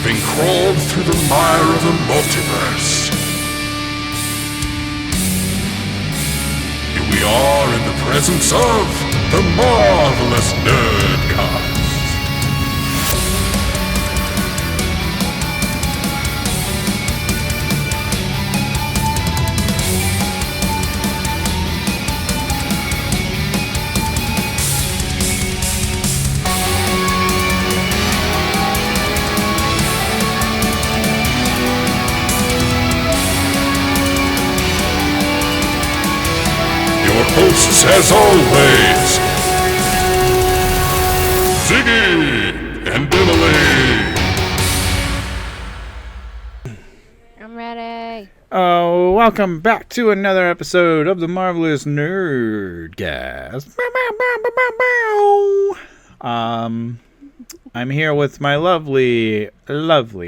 having crawled through the mire of the multiverse. Here we are in the presence of the Marvelous Nerdcast. Hosts, as always, Ziggy and Emily. I'm ready. Oh, welcome back to another episode of the Marvelous Nerdcast. I'm here with my lovely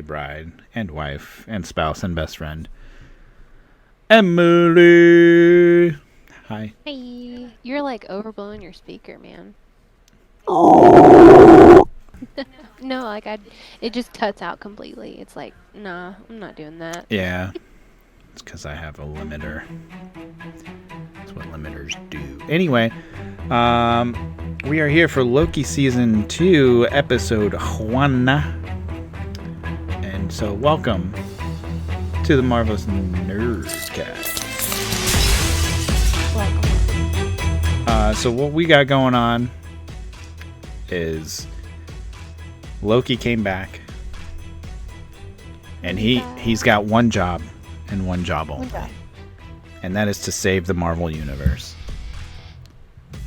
bride and wife and spouse and best friend, Emily. Hi. Hey. You're like overblowing your speaker, man. No, like it just cuts out completely. It's like, nah, I'm not doing that. Yeah. It's because I have a limiter. That's what limiters do. Anyway, we are here for Loki Season 2, Episode 1. And so, welcome to the Marvelous Nerdcast. So what we got going on is Loki came back, and he's got one job and one job only, and that is to save the Marvel Universe,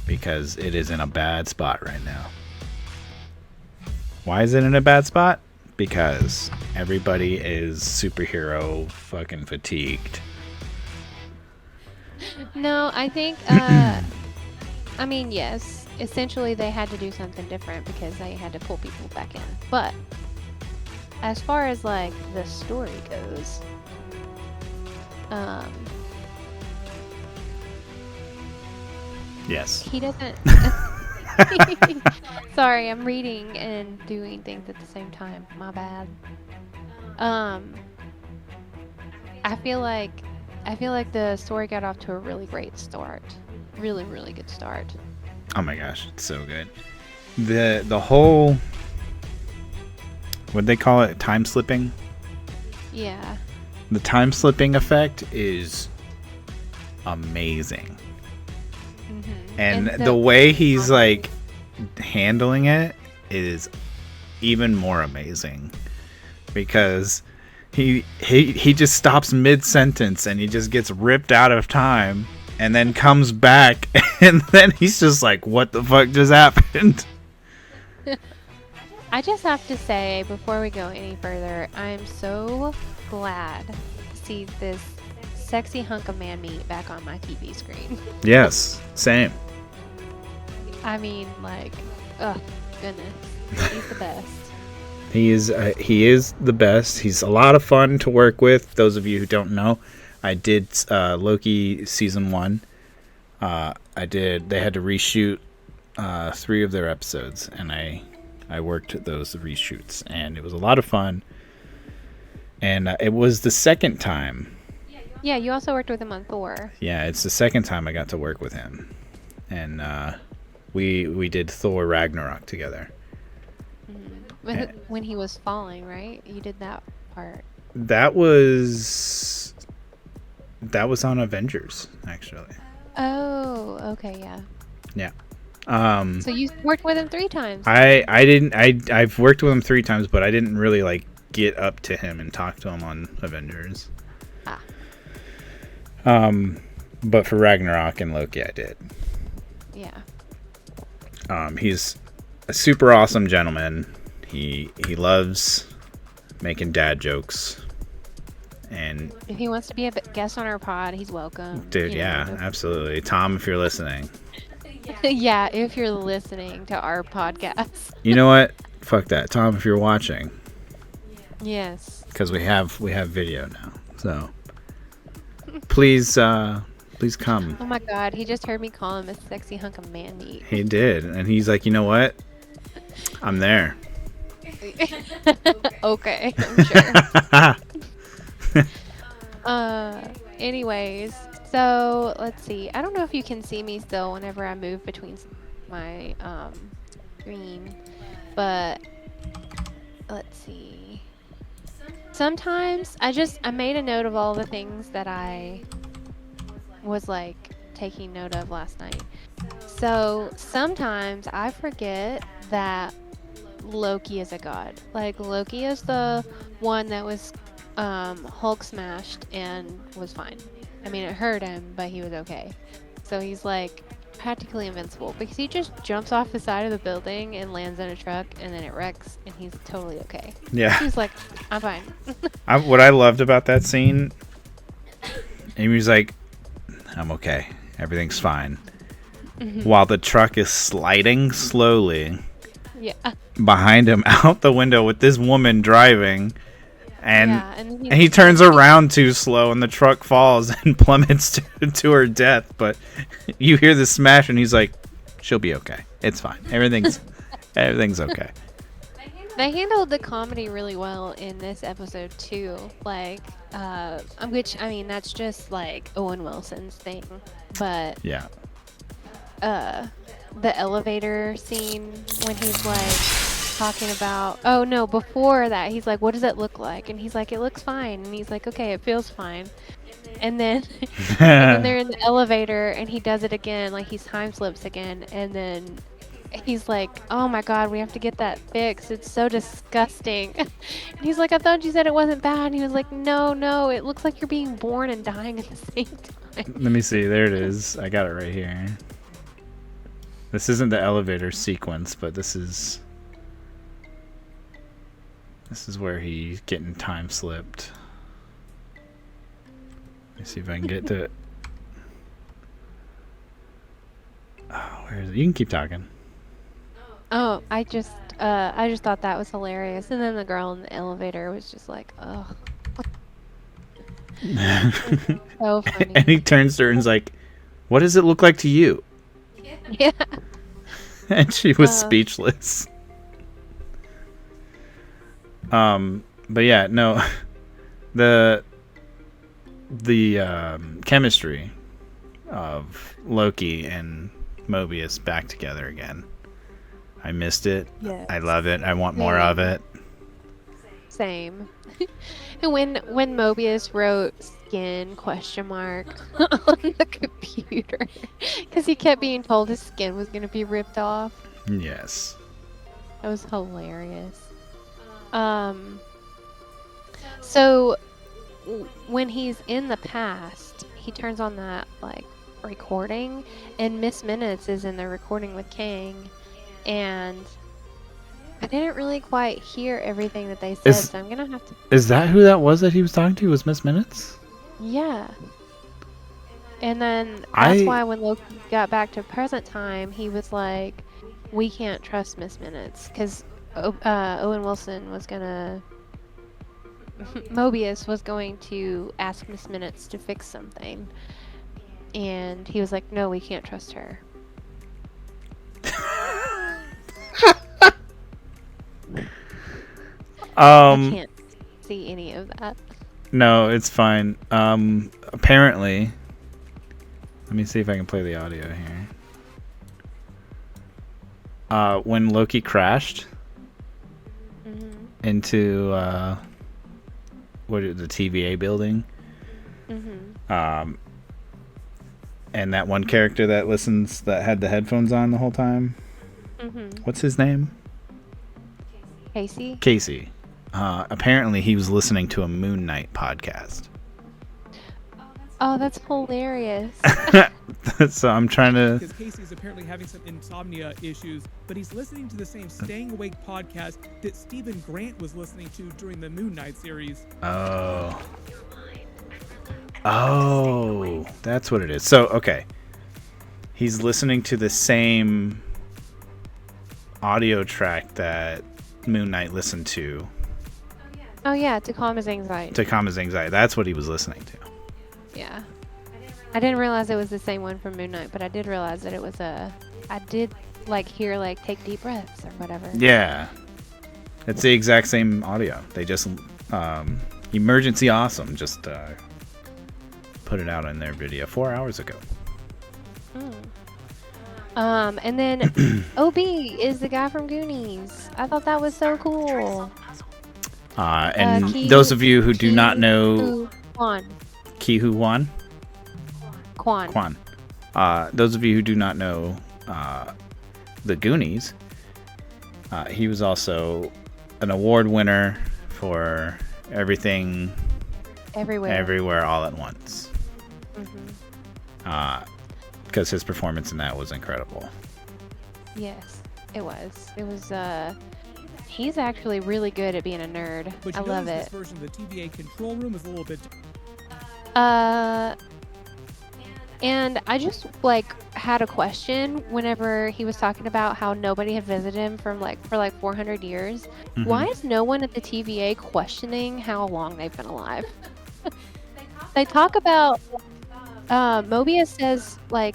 because it is in a bad spot right now. Why is it in a bad spot? Because everybody is superhero fucking fatigued. No, I think, I mean, yes, essentially they had to do something different because they had to pull people back in. But as far as like the story goes, Yes. he doesn't. Sorry, I'm reading and doing things at the same time. My bad. I feel like the story got off to a really great start. Really, really good start. Oh my gosh, it's so good. The whole, what'd they call it? Time slipping? Yeah. The time slipping effect is amazing. Mm-hmm. And the way he's like handling it is even more amazing, because he just stops mid-sentence and he just gets ripped out of time and then comes back, and then he's just like, what the fuck just happened? I just have to say, before we go any further, I'm so glad to see this sexy hunk of man meat back on my TV screen. Yes, same. I mean, like, oh, goodness. He's the best. He is the best. He's a lot of fun to work with. Those of you who don't know, I did Loki Season 1. They had to reshoot 3 of their episodes, and I worked those reshoots, and it was a lot of fun. And it was the second time. Yeah, you also worked with him on Thor. Yeah, it's the second time I got to work with him. And we did Thor Ragnarok together. Mm-hmm. When he was falling, right? You did that part. That was on Avengers, actually. Oh, okay, yeah. Yeah. So you worked with him 3 times. I've worked with him 3 times, but I didn't really like get up to him and talk to him on Avengers. But for Ragnarok and Loki, I did. Yeah. He's a super awesome gentleman. He loves making dad jokes. And if he wants to be a guest on our pod, he's welcome. Dude, yeah, absolutely. Tom, if you're listening. Yeah, if you're listening to our podcast. You know what? Fuck that. Tom, if you're watching. Yes. Because we have video now. So please come. Oh my god, he just heard me call him a sexy hunk of man meat. He did. And he's like, you know what? I'm there. Okay, I'm sure. Anyways, so let's see. I don't know if you can see me still whenever I move between my screen, but let's see. Sometimes I made a note of all the things that I was like taking note of last night. So sometimes I forget that Loki is a god. Like Loki is the one that was Hulk smashed and was fine. I mean, it hurt him, but he was okay. So he's like practically invincible because he just jumps off the side of the building and lands in a truck and then it wrecks and he's totally okay. Yeah. He's like, I'm fine. What I loved about that scene, he was like, I'm okay. Everything's fine. While the truck is sliding slowly Yeah. behind him out the window with this woman driving. And, Yeah, and he turns around too slow and the truck falls and plummets to her death. But you hear the smash and he's like, she'll be okay. It's fine. Everything's okay. They handled the comedy really well in this episode too. Like, which I mean, that's just like Owen Wilson's thing. But Yeah. the elevator scene when he's like talking about, oh no, before that he's like, what does it look like? And he's like, it looks fine. And he's like, okay, it feels fine. And then and then they're in the elevator and he does it again, like he's time slips again, and then he's like, oh my god, we have to get that fixed, it's so disgusting. And he's like, I thought you said it wasn't bad. And he was like, no, it looks like you're being born and dying at the same time. Let me see. There it is. I got it right here. This isn't the elevator sequence, but this is where he's getting time slipped. Let me see if I can get to it. Oh, where is it? You can keep talking. Oh, I just thought that was hilarious. And then the girl in the elevator was just like, oh. So funny. And he turns to her and is like, what does it look like to you? Yeah. And she was speechless. But yeah, no, the chemistry of Loki and Mobius back together again. I missed it. Yes. I love it. I want more of it. Same. And when Mobius wrote skin ? On the computer because he kept being told his skin was going to be ripped off. Yes. That was hilarious. So when he's in the past, he turns on that like recording, and Miss Minutes is in the recording with Kang, and I didn't really quite hear everything that they said, so I'm gonna have to. Is that who that was that he was talking to? Was Miss Minutes? Yeah. And then that's why when Loki got back to present time, he was like, "We can't trust Miss Minutes," because Owen Wilson was gonna. Mobius was going to ask Miss Minutes to fix something, and he was like, "No, we can't trust her." I can't see any of that. No, it's fine. Apparently, let me see if I can play the audio here. When Loki crashed into the TVA building, and that one character that had the headphones on the whole time. What's his name? Casey. Apparently, he was listening to a Moon Knight podcast. Oh, that's hilarious. So I'm trying to... Because Casey's apparently having some insomnia issues, but he's listening to the same Staying Awake podcast that Stephen Grant was listening to during the Moon Knight series. Oh, that's what it is. So, okay. He's listening to the same audio track that Moon Knight listened to. Oh, yeah, to calm his anxiety. That's what he was listening to. Yeah. I didn't realize it was the same one from Moon Knight, but I did realize that it was I did, hear, take deep breaths or whatever. Yeah. It's the exact same audio. They just Emergency Awesome just put it out in their video 4 hours ago. And then OB is the guy from Goonies. I thought that was so cool. And those of you who do not know Kwan. Ki-Hu Wan? Kwan. Those of you who do not know the Goonies, he was also an award winner for Everything Everywhere All at Once. Because his performance in that was incredible. Yes, it was. It was, he's actually really good at being a nerd. But I love this it. version of the TVA control room is a little bit... And I just, had a question whenever he was talking about how nobody had visited him for 400 years. Why is no one at the TVA questioning how long they've been alive? They talk about, Mobius says, I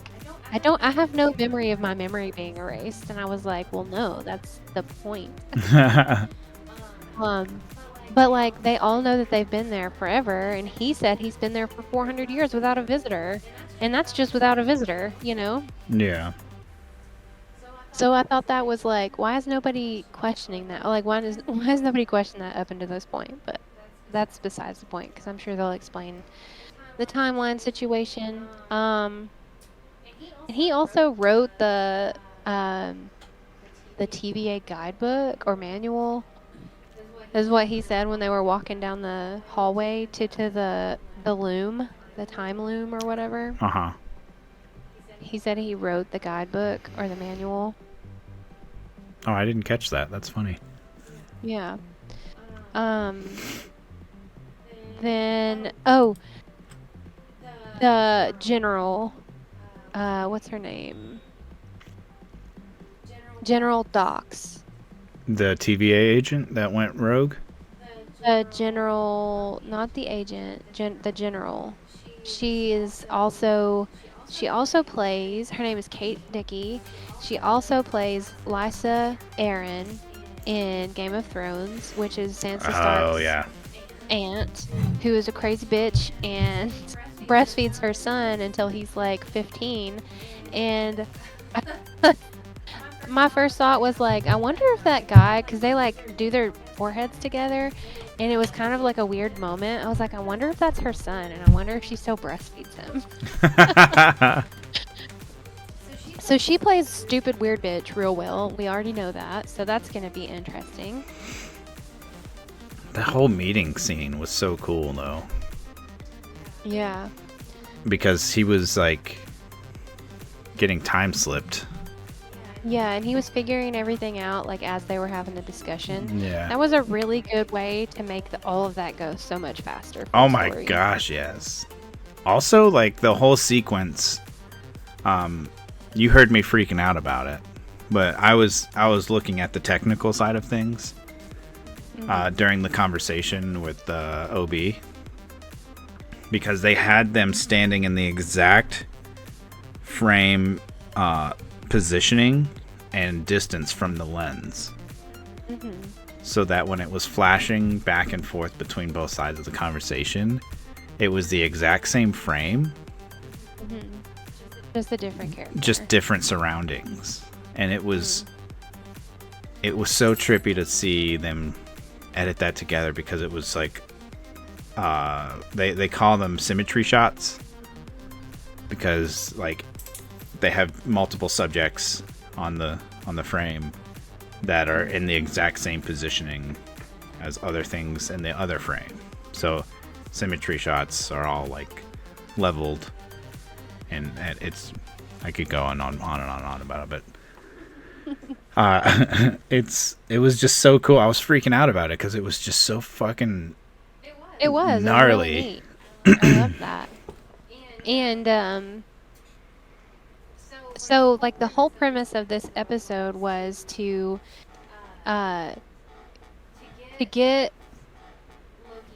have no memory of my memory being erased. And I was like, well, no, that's the point. But they all know that they've been there forever, and he said he's been there for 400 years without a visitor, and that's just without a visitor, you know? Yeah. So I thought that was why is nobody questioning that? Why is nobody questioning that up until this point? But that's besides the point, because I'm sure they'll explain the timeline situation. And he also wrote the TVA guidebook or manual. Is what he said when they were walking down the hallway to the loom, the time loom or whatever. He said he wrote the guidebook or the manual. Oh, I didn't catch that. That's funny. Yeah. Then the general, what's her name? General Docs. The TVA agent that went rogue? The general, not the agent, the general. She also plays, her name is Kate Dickie. She also plays Lysa Arryn in Game of Thrones, which is Sansa Stark's aunt, who is a crazy bitch and breastfeeds her son until he's 15. And my first thought was I wonder if that guy, because they do their foreheads together, and it was kind of a weird moment. I was I wonder if that's her son, and I wonder if she still breastfeeds him. So she plays stupid weird bitch real well. We already know that, so that's gonna be interesting. The whole meeting scene was so cool, though. Yeah. Because he was getting time slipped. Yeah, and he was figuring everything out as they were having the discussion. Yeah. That was a really good way to make all of that go so much faster. Oh my gosh, yes. Also, the whole sequence, you heard me freaking out about it, but I was looking at the technical side of things during the conversation with OB, because they had them standing in the exact frame positioning and distance from the lens, so that when it was flashing back and forth between both sides of the conversation, it was the exact same frame, just a different character, just different surroundings. And it was so trippy to see them edit that together, because it was they call them symmetry shots, because they have multiple subjects on the frame that are in the exact same positioning as other things in the other frame. So symmetry shots are all leveled, and it's, I could go on and on about it, but it was just so cool. I was freaking out about it because it was just so fucking gnarly. Really I love that. And so the whole premise of this episode was to get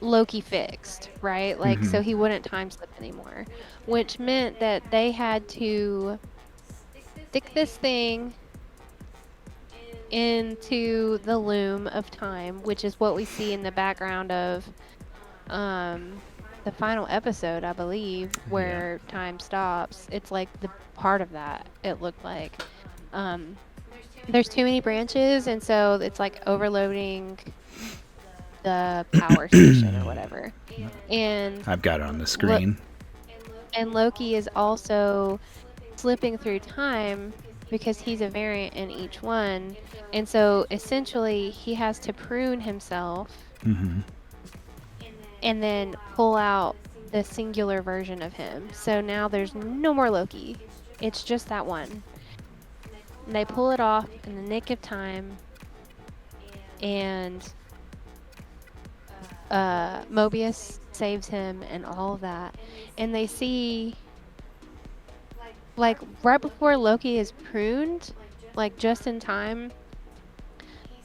Loki fixed, right? So he wouldn't time slip anymore, which meant that they had to stick this thing into the loom of time, which is what we see in the background of the final episode, I believe, where time stops. It's like the part of that, it looked like. There's too many branches, and so it's like overloading the power station or whatever. And I've got it on the screen. and Loki is also slipping through time because he's a variant in each one. And so essentially he has to prune himself Mm-hmm. and then pull out the singular version of him. So now there's no more Loki. It's just that one. And they pull it off in the nick of time, and Mobius saves him and all of that. And they see, like, right before Loki is pruned, like just in time,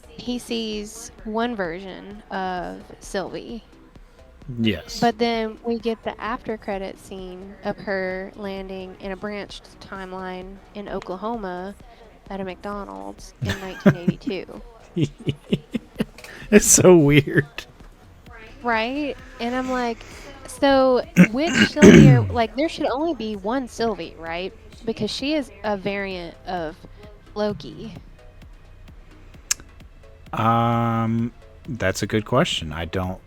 he sees one version of Sylvie. Yes. But then we get the after credit scene of her landing in a branched timeline in Oklahoma at a McDonald's in 1982. It's so weird. Right? And I'm like, so which Sylvie are, like, there should only be one Sylvie, right? Because she is a variant of Loki. That's a good question. I don't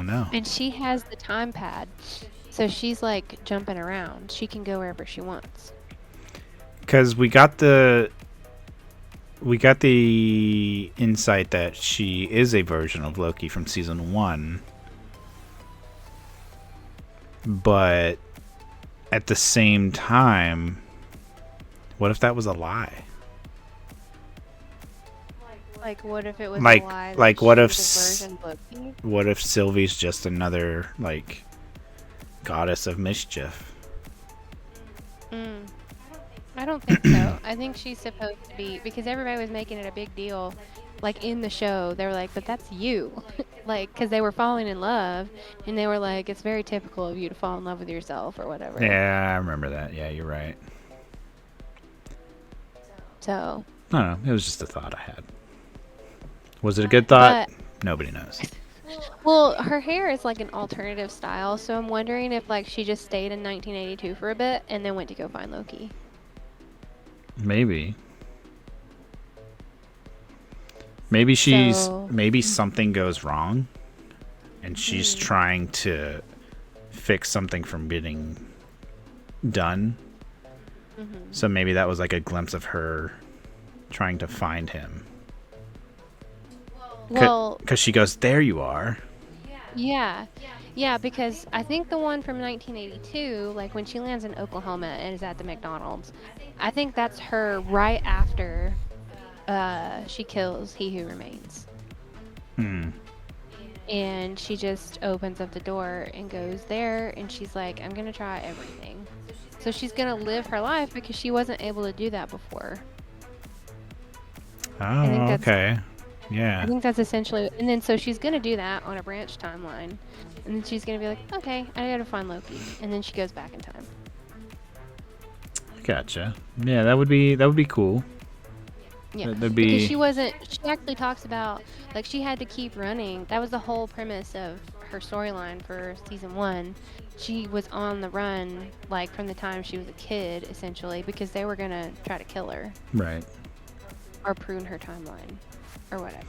know. And she has the time pad. So she's like jumping around. She can go wherever she wants. Because we got the insight that she is a version of Loki from season 1, but at the same time, what if that was a lie? Like, what if it was Like- a lie? like, that what she if was s- a version of Loki? What if Sylvie's just another, like, goddess of mischief? I don't think so. I think she's supposed to be, because everybody was making it a big deal. Like, in the show, they were like, but that's you. Like, because they were falling in love, and they were like, it's very typical of you to fall in love with yourself or whatever. Yeah, I remember that. Yeah, you're right. So, I don't know. It was just a thought I had. Was it a good thought? Nobody knows. well, her hair is like an alternative style, so I'm wondering if, like, she just stayed in 1982 for a bit and then went to go find Loki. Maybe. Maybe maybe something goes wrong and she's trying to fix something from getting done. So maybe that was like a glimpse of her trying to find him. Well, Because she goes, there you are. yeah. Yeah, because I think the one from 1982, like when she lands in Oklahoma and is at the McDonald's, I think that's her right after she kills He Who Remains. And she just opens up the door and goes there, and she's like, I'm going to try everything. So she's going to live her life because she wasn't able to do that before. Oh, think that's- okay. Yeah. I think that's essentially, and then so she's going to do that on a branch timeline. And then she's going to be like, okay, I got to find Loki. And then she goes back in time. Gotcha. Yeah, that would be cool. Yeah, That'd because be she actually talks about, like, she had to keep running. That was the whole premise of her storyline for season 1. She was on the run, like, from the time she was a kid, essentially, because they were going to try to kill her right. or prune her timeline or whatever.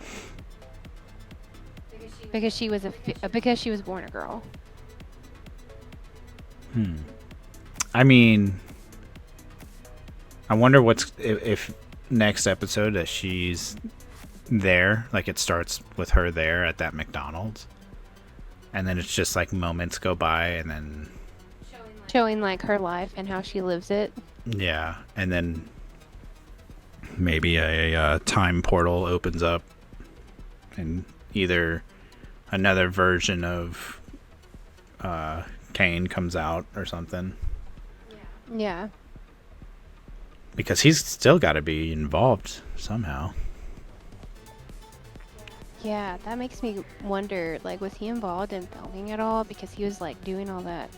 Because she was because she was born a girl. I mean, I wonder if next episode that she's there, like it starts with her there at that McDonald's, and then it's just like moments go by, and then Showing, like, her life and how she lives it. yeah, and then maybe a time portal opens up, and either another version of Kane comes out or something. Yeah. Because he's still got to be involved somehow. Yeah, that makes me wonder, like, was he involved in filming at all? Because he was, like, doing all that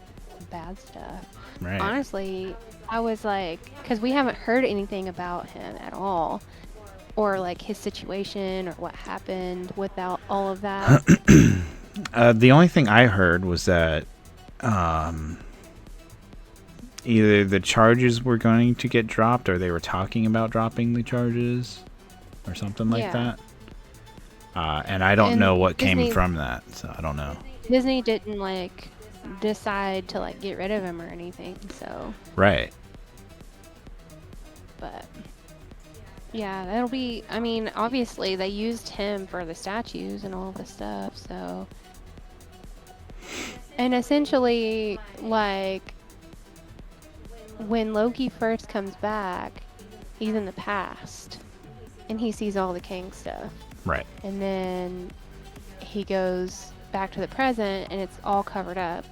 bad stuff. Right. Honestly, I was like, because we haven't heard anything about him at all. or like his situation or what happened without all of that. The only thing I heard was that either the charges were going to get dropped or they were talking about dropping the charges or something like Yeah. that. And I don't And know what Disney- came from that, so I don't know. Disney didn't like decide to like get rid of him or anything, so Right. but yeah, that'll be, I mean, obviously they used him for the statues and all this stuff, so and essentially like when Loki first comes back, he's in the past and he sees all the Kang stuff. Right. And then he goes back to the present and it's all covered up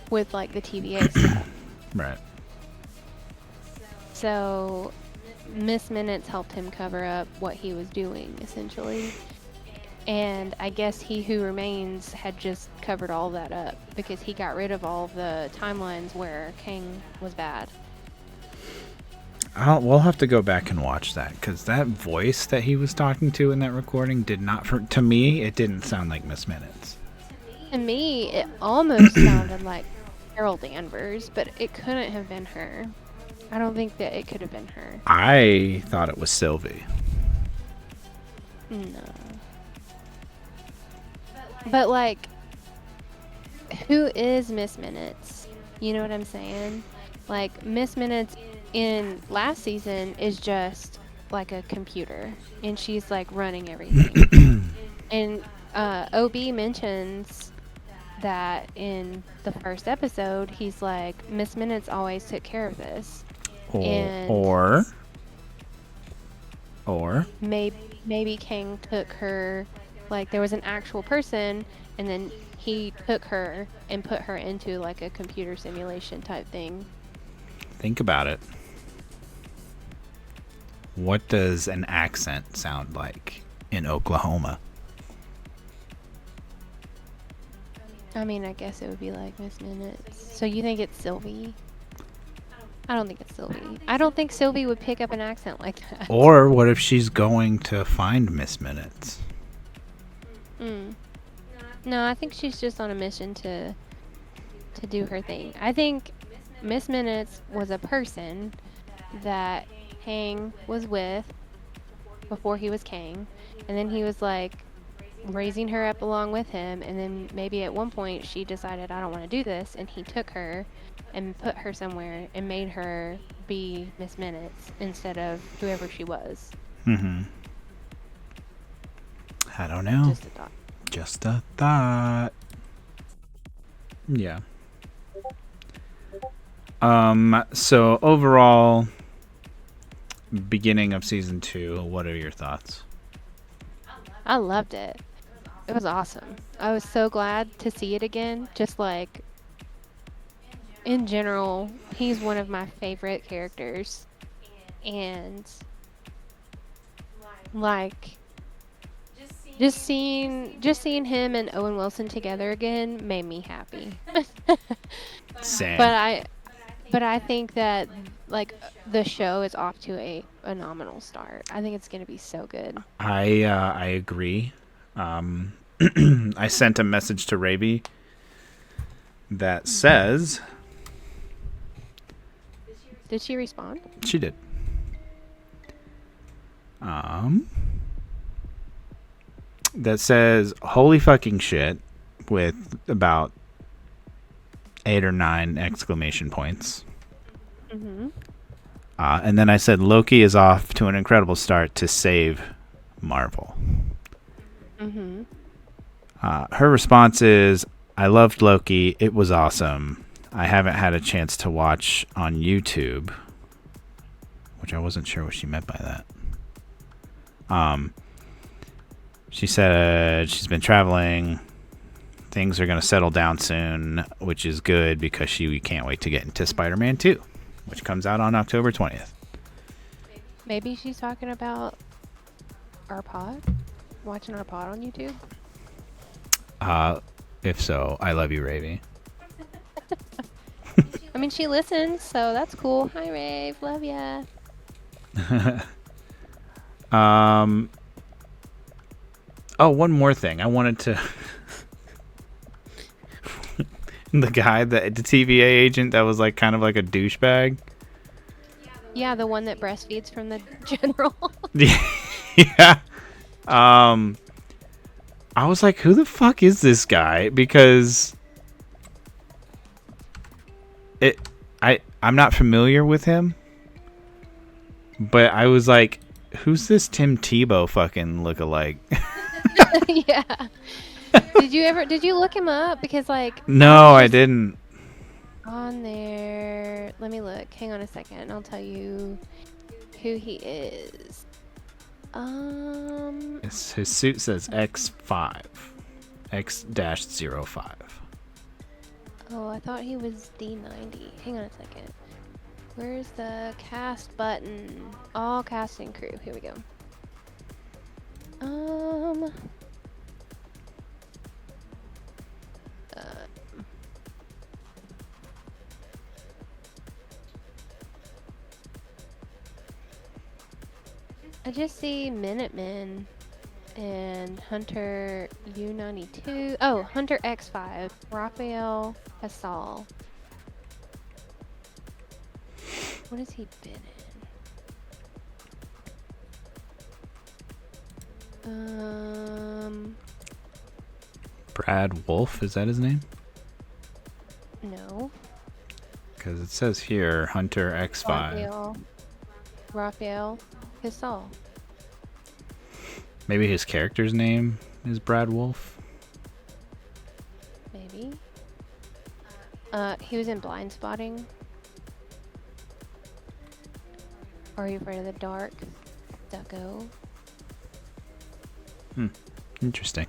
with like the TVA stuff. Right. So Miss Minutes helped him cover up what he was doing essentially. And I guess He Who Remains had just covered all that up because he got rid of all of the timelines where Kang was bad. We'll have to go back and watch that because that voice that he was talking to in that recording did not, to me, it didn't sound like Miss Minutes. To me, it almost sounded like Carol Danvers, but it couldn't have been her. I don't think that it could have been her. I thought it was Sylvie. No. But like, who is Miss Minutes? You know what I'm saying? Like, Miss Minutes in last season is just like a computer, and she's like running everything. And OB mentions that in the first episode, he's like, Miss Minutes always took care of this. And Or maybe Kang took her, like there was an actual person, and then he took her and put her into like a computer simulation type thing. think about it. What does an accent sound like in Oklahoma? I mean, I guess it would be like Miss Minutes. So you think it's Sylvie? I don't think it's Sylvie. I don't think Sylvie would pick up an accent like that. Or what if she's going to find Miss Minutes? No, I think she's just on a mission to do her thing. I think Miss Minutes was a person that Kang was with before he was Kang, and then he was like raising her up along with him, and then maybe at one point she decided, I don't want to do this, and he took her and put her somewhere and made her be Miss Minutes instead of whoever she was. Mm-hmm. I don't know. Just a thought. Just a thought. Yeah. So overall, beginning of season 2, what are your thoughts? I loved it. It was awesome. I was so glad to see it again. Just like, in general, he's one of my favorite characters. And, like, just seeing him and Owen Wilson together again made me happy. Same. But I think that like the show is off to a phenomenal start. I think it's gonna be so good. I agree. I sent a message to Raby that says Did she respond? she did. That says holy fucking shit with about 8 or 9 exclamation points. Mm-hmm. And then I said Loki is off to an incredible start to save Marvel. Mm-hmm. Her response is, I loved Loki. It was awesome. I haven't had a chance to watch on YouTube, which I wasn't sure what she meant by that. She said she's been traveling. Things are going to settle down soon, which is good because she can't wait to get into Spider-Man 2, which comes out on October 20th. Maybe she's talking about our pod? Watching our pod on YouTube? If so, I love you, Ravi. I mean, she listens, so that's cool. Hi, Rave. Love ya. Oh, one more thing. I wanted to. The guy, the TVA agent that was like kind of like a douchebag. Yeah, the one that breastfeeds from the general. Yeah. I was like, who the fuck is this guy? Because I'm not familiar with him. But I was like, who's this Tim Tebow fucking look-alike? Yeah. Did you look him up? Because like No, I didn't. on there, let me look. Hang on a second. I'll tell you who he is. His suit says X5. X-05. Oh, I thought he was D90. Hang on a second. Where's the cast button? All cast and crew. Here we go. I just see Minutemen and Hunter U92. Oh, Hunter X5. Raphael Hassal. What has he been in? Brad Wolf, is that his name? No. Because it says here Hunter X5. Raphael Hassal. Maybe his character's name is Brad Wolf. Maybe. He was in Blind Spotting. Are You Afraid of the Dark? Ducko. Interesting.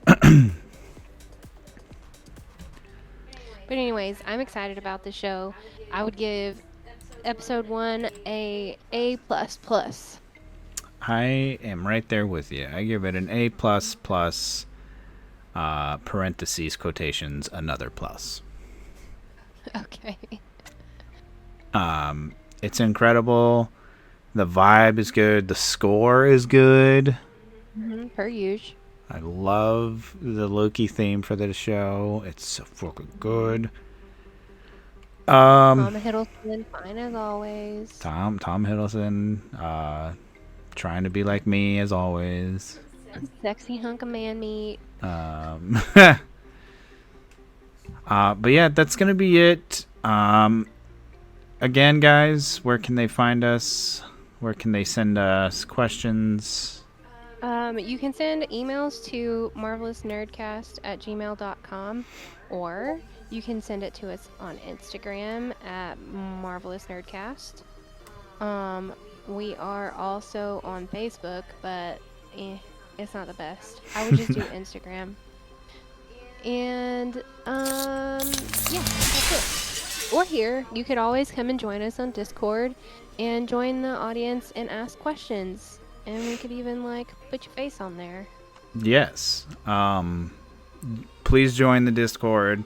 But anyways, I'm excited about the show. I would give episode 1 a A++. I am right there with you. I give it an A++, parentheses, quotations, another plus. Okay. It's incredible. The vibe is good. The score is good. Per usual. I love the Loki theme for the show. It's so fucking good. Tom Hiddleston, fine as always. Tom Hiddleston, trying to be like me as always. Sexy hunk of man meat. But yeah, that's gonna be it. Again, guys, where can they find us? Where can they send us questions? You can send emails to marvelousnerdcast@gmail.com, or you can send it to us on Instagram at marvelousnerdcast. We are also on Facebook, but it's not the best. I would just do Instagram. And yeah, that's it. Or here, you could always come and join us on Discord and join the audience and ask questions. And we could even like put your face on there. Yes. Please join the Discord.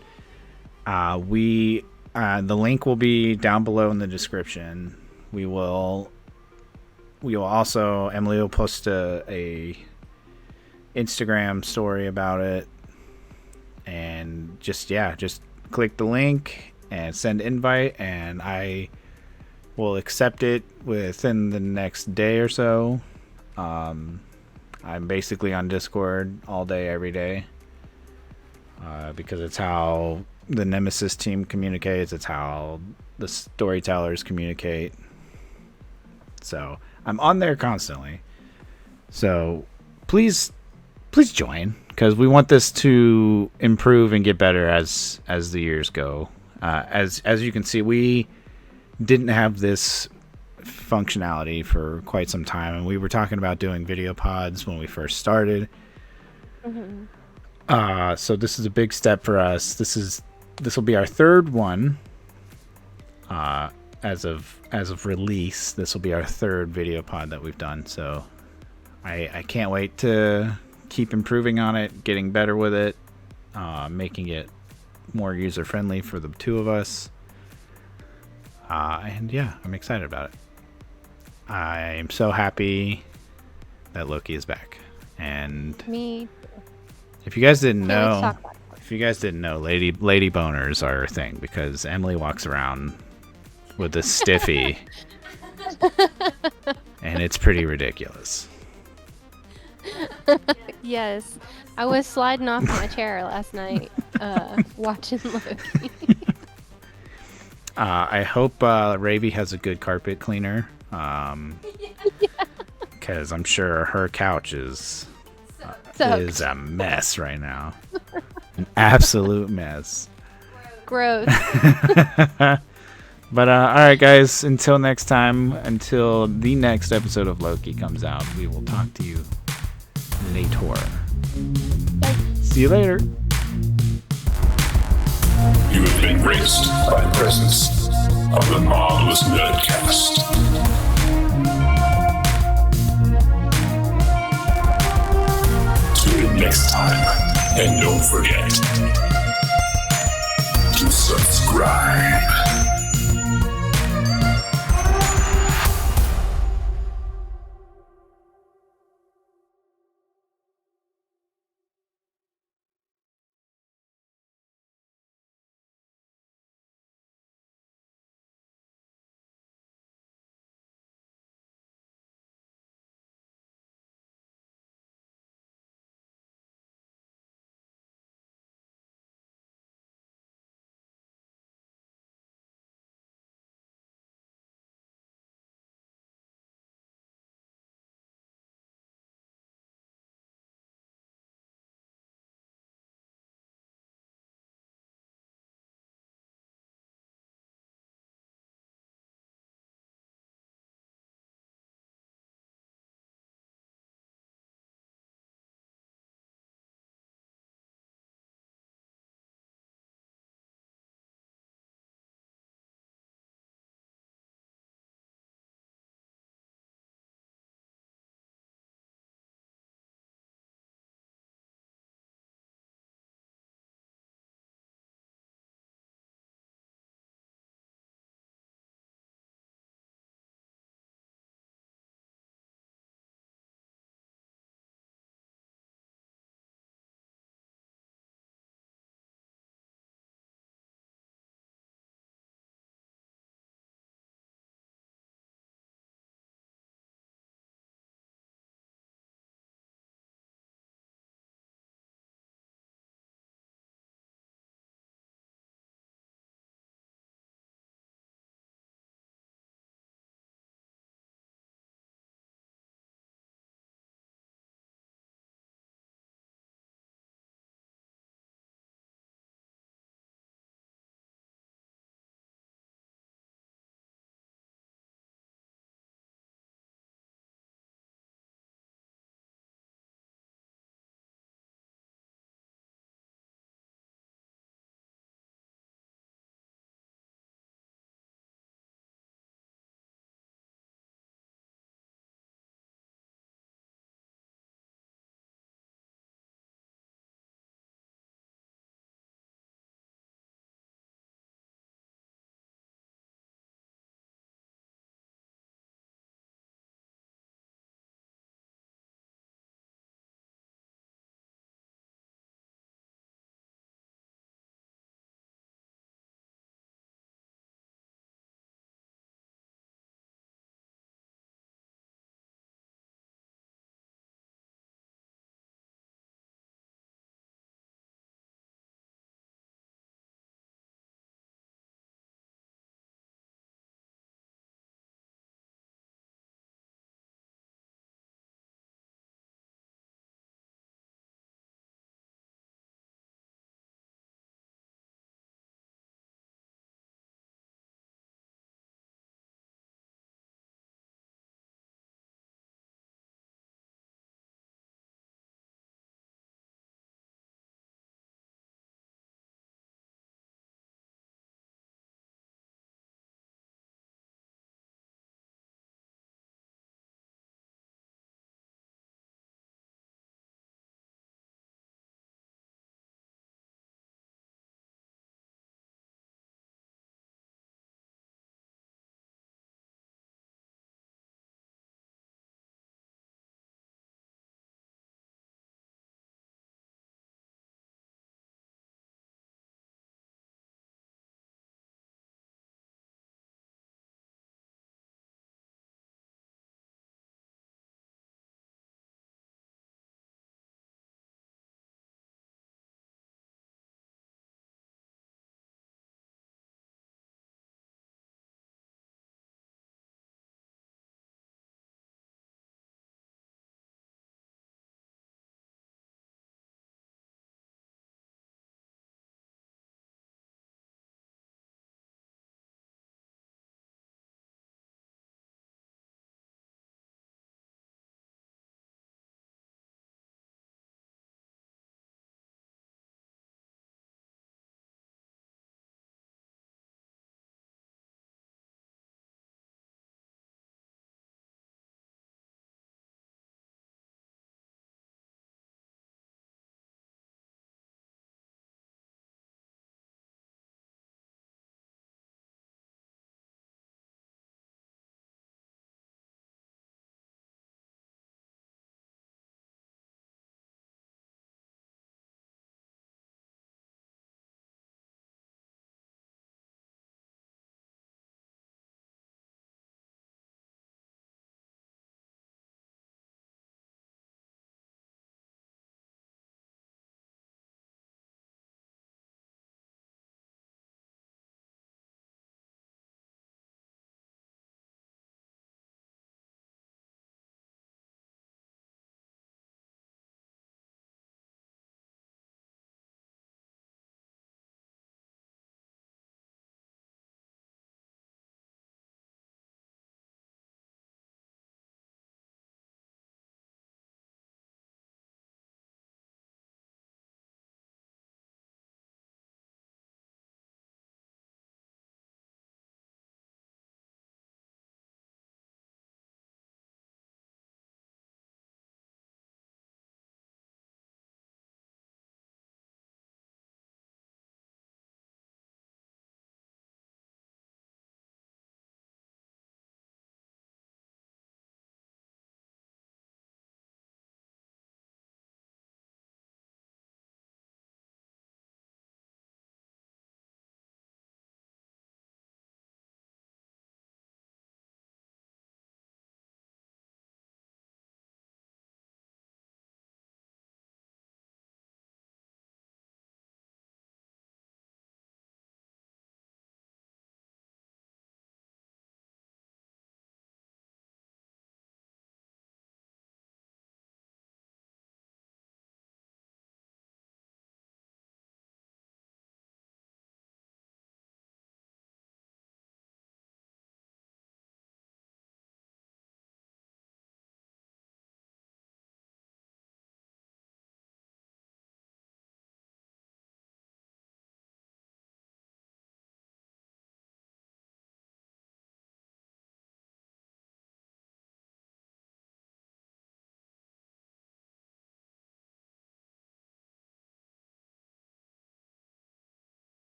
The link will be down below in the description. We will also, Emily will post a Instagram story about it, and just click the link and send invite, and I will accept it within the next day or so. I'm basically on Discord all day, every day, because it's how the Nemesis team communicates. It's how the storytellers communicate. So I'm on there constantly. So please join, because we want this to improve and get better as the years go. As you can see, we didn't have this functionality for quite some time, and we were talking about doing video pods when we first started. So this is a big step for us. This will be our third one. As of release, this will be our third video pod that we've done. So I can't wait to keep improving on it, getting better with it, making it more user friendly for the two of us. And yeah, I'm excited about it. I am so happy that Loki is back. And Me. if you guys didn't Let's know, talk about lady boners are a thing because Emily walks around with a stiffy, and it's pretty ridiculous. Yes, I was sliding off my chair last night, watching Loki. I hope Ravi has a good carpet cleaner, because I'm sure her couch is a mess right now, an absolute mess. Gross. But all right, guys. Until next time, until the next episode of Loki comes out, we will talk to you later. See you later. You have been graced by the presence of the Marvelous Nerdcast. Tune in next time, and don't forget,